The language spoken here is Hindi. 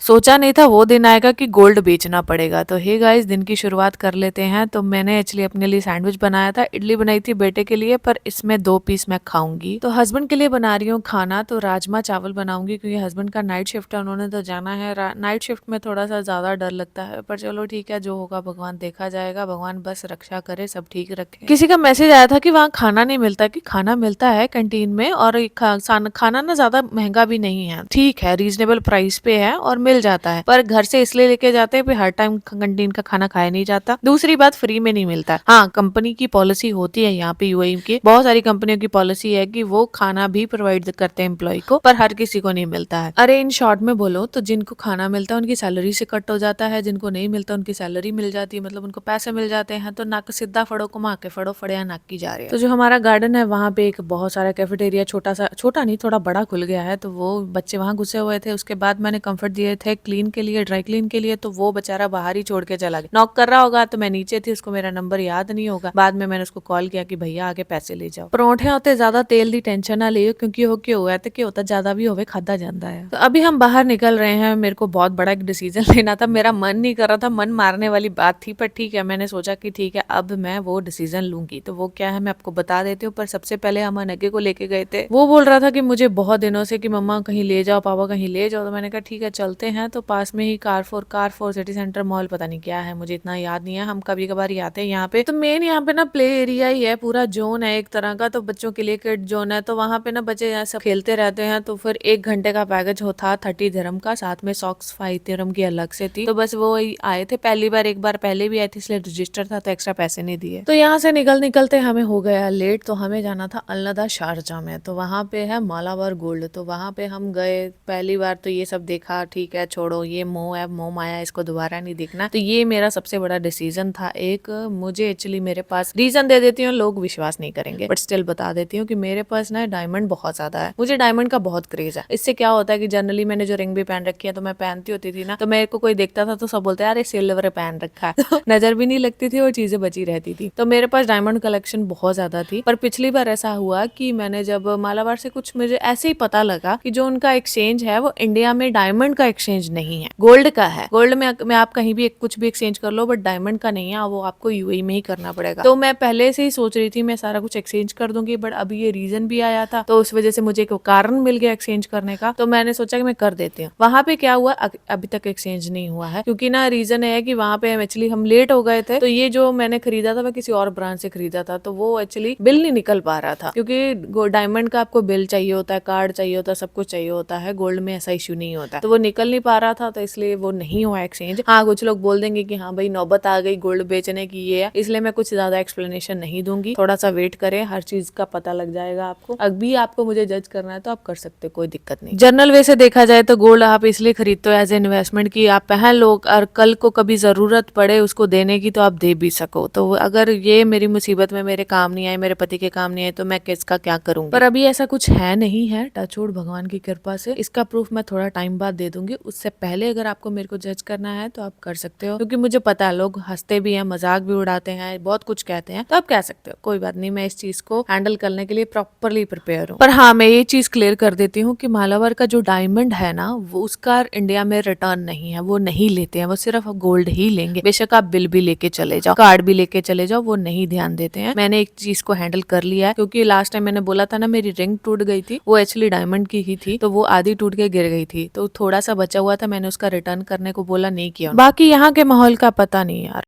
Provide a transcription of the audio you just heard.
सोचा नहीं था वो दिन आएगा कि गोल्ड बेचना पड़ेगा। तो हे गाइस, दिन की शुरुआत कर लेते हैं। तो मैंने एक्चुअली अपने लिए सैंडविच बनाया था, इडली बनाई थी बेटे के लिए, पर इसमें 2 पीस मैं खाऊंगी। तो हस्बैंड के लिए बना रही हूँ खाना, तो राजमा चावल बनाऊंगी क्योंकि हस्बैंड का नाइट शिफ्ट है, उन्होंने तो जाना है। नाइट शिफ्ट में थोड़ा सा ज्यादा डर लगता है, पर चलो ठीक है, जो होगा भगवान देखा जाएगा। भगवान बस रक्षा करे, सब ठीक रखे। किसी का मैसेज आया था कि वहाँ खाना नहीं मिलता, कि खाना मिलता है कैंटीन में, और खाना ना ज्यादा महंगा भी नहीं है, ठीक है, रीजनेबल प्राइस पे है और मिल जाता है। पर घर से इसलिए लेके जाते हैं, हर टाइम कैंटीन का खाना खाया नहीं जाता। दूसरी बात, फ्री में नहीं मिलता। हाँ, कंपनी की पॉलिसी होती है यहाँ पे यूएई की, बहुत सारी कंपनियों की पॉलिसी है कि वो खाना भी प्रोवाइड करते हैं एम्प्लॉय को, पर हर किसी को नहीं मिलता है। अरे इन शॉर्ट में बोलो तो जिनको खाना मिलता है उनकी सैलरी से कट हो जाता है, जिनको नहीं मिलता उनकी सैलरी मिल जाती है, मतलब उनको पैसे मिल जाते हैं। तो नाक सीधा फड़ो, घुमा के फड़ो, फड़िया नाक की जा रही है। तो जो हमारा गार्डन है वहाँ पे एक बहुत सारा कैफेटेरिया, छोटा सा, छोटा नहीं थोड़ा बड़ा खुल गया है, तो वो बच्चे वहाँ घुसे हुए थे। उसके बाद मैंने कंफर्ट दिए थे क्लीन के लिए, ड्राई क्लीन के लिए, तो वो बेचारा बाहर ही छोड़ के चला गया। नॉक कर रहा होगा तो मैं नीचे थी, उसको मेरा नंबर याद नहीं होगा। बाद में मैंने उसको कॉल किया कि भैया आके पैसे ले जाओ। परोठे होते ज्यादा तेल दी टेंशन ना लियो, क्योंकि हो क्यों हुआ तो क्या होता, ज्यादा भी होवे खादा जाता है। तो अभी हम बाहर निकल रहे हैं। मेरे को बहुत बड़ा एक डिसीजन लेना था, मेरा मन नहीं कर रहा था, मन मारने वाली बात थी, पर ठीक है, मैंने सोचा कि ठीक है अब मैं वो डिसीजन लूंगी। तो वो क्या है मैं आपको बता देती हूँ, पर सबसे पहले हम अनगे को लेके गए थे। वो बोल रहा था कि मुझे बहुत दिनों से कि मम्मा कहीं ले जाओ, पापा कहीं ले जाओ। तो मैंने कहा ठीक है चलते हैं। तो पास में ही कारफोर सिटी सेंटर मॉल, पता नहीं क्या है, मुझे इतना याद नहीं है, हम कभी कभार ही आते हैं यहाँ पे। तो मेन यहाँ पे ना प्ले एरिया ही है, पूरा जोन है एक तरह का, तो बच्चों के लिए किड जोन है। तो वहाँ पे ना बच्चे यहाँ सब खेलते रहते हैं। तो फिर 1 घंटे का पैकेज था 30 दिरहम का, साथ में सॉक्स 5 दिरहम की अलग से थी। तो बस वो आए थे पहली बार, एक बार पहले भी आए थे, इसलिए रजिस्टर था तो एक्स्ट्रा पैसे नहीं दिए। तो यहाँ से निकलते हमें हो गया लेट। तो हमें जाना था अलनदा शारजा में, तो वहाँ पे है मालाबार गोल्ड। तो वहाँ पे हम गए पहली बार, तो ये सब देखा, ठीक है छोड़ो, ये मोह है, मोह माया, इसको दोबारा नहीं देखना। तो ये मेरा सबसे बड़ा डिसीजन था एक। मुझे एक्चुअली, मेरे पास रीजन दे देती हूँ, लोग विश्वास नहीं करेंगे, बट स्टिल बता देती हूँ कि मेरे पास ना डायमंड बहुत ज्यादा है, मुझे डायमंड का बहुत क्रेज है। इससे क्या होता है कि जनरली मैंने जो रिंग भी पहन रखी है, तो मैं पहनती होती थी ना, तो मेरे को कोई देखता था तो सब बोलते हैं अरे सिल्वर पहन रखा है। तो नजर भी नहीं लगती थी और चीजें बची रहती थी। तो मेरे पास डायमंड कलेक्शन बहुत ज्यादा थी। पर पिछली बार ऐसा हुआ कि मैंने जब मालाबार से कुछ, मुझे ऐसे ही पता लगा कि जो उनका एक्सचेंज है वो इंडिया में डायमंड का एक्सचेंज नहीं है, गोल्ड का है। गोल्ड में आप कहीं भी कुछ भी एक्सचेंज कर लो, बट डायमंड का नहीं है, वो आपको यूएई में ही करना पड़ेगा। तो मैं पहले से ही सोच रही थी मैं सारा कुछ एक्सचेंज कर दूंगी, बट अभी ये रीजन भी आया था, तो उस वजह से मुझे एक कारण मिल गया एक्सचेंज करने का। तो मैंने सोचा कि मैं कर देती हूँ। वहां पे क्या हुआ, अभी तक एक्सचेंज नहीं हुआ है, क्योंकि ना रीजन है कि वहां पे एक्चुअली हम लेट हो गए थे। तो ये जो मैंने खरीदा था मैं किसी और ब्रांड से खरीदा था, तो वो एक्चुअली बिल नहीं निकल पा रहा था, क्योंकि डायमंड का आपको बिल चाहिए होता है, कार्ड चाहिए होता है, सब कुछ चाहिए होता है। गोल्ड में ऐसा इश्यू नहीं होता, तो वो निकल नहीं पा रहा था, तो इसलिए वो नहीं हुआ एक्सचेंज। हाँ, कुछ लोग बोल देंगे कि हाँ भाई नौबत आ गई गोल्ड बेचने की, ये है, इसलिए मैं कुछ ज्यादा एक्सप्लेनेशन नहीं दूंगी। थोड़ा सा वेट करें, हर चीज का पता लग जाएगा आपको। अभी आपको मुझे जज करना है तो आप कर सकते हो, कोई दिक्कत नहीं। जनरल वे से देखा जाए तो गोल्ड आप इसलिए खरीदते हो एज ए इन्वेस्टमेंट, की आप पहन लो और कल को कभी जरूरत पड़े उसको देने की, तो आप दे भी सको। तो अगर ये मेरी मुसीबत में मेरे काम नहीं आए, मेरे पति के काम नहीं आए, तो मैं किसका क्या करूंगी। पर अभी ऐसा कुछ है नहीं है, टचवुड, भगवान की कृपा से। इसका प्रूफ मैं थोड़ा टाइम बाद दे दूंगी। उससे पहले अगर आपको मेरे को जज करना है तो आप कर सकते हो, क्योंकि मुझे पता है लोग हंसते भी हैं, मजाक भी उड़ाते हैं, बहुत कुछ कहते हैं, तो आप कह सकते हो, कोई बात नहीं, मैं इस चीज को हैंडल करने के लिए प्रॉपरली प्रिपेयर हूँ। पर हाँ, मैं ये चीज क्लियर कर देती हूँ कि मालाबार का जो डायमंड है ना, वो उसका इंडिया में रिटर्न नहीं है, वो नहीं लेते हैं, वो सिर्फ गोल्ड ही लेंगे। बेशक आप बिल भी लेके चले जाओ, कार्ड भी लेके चले जाओ, वो नहीं ध्यान देते हैं। मैंने एक चीज को हैंडल कर लिया है, क्योंकि लास्ट टाइम मैंने बोला था ना मेरी रिंग टूट गई थी, वो एक्चुअली डायमंड की ही थी, तो वो आधी टूट के गिर गई थी, तो थोड़ा सा बचा हुआ था, मैंने उसका रिटर्न करने को बोला, नहीं किया। बाकी यहाँ के माहौल का पता नहीं यार।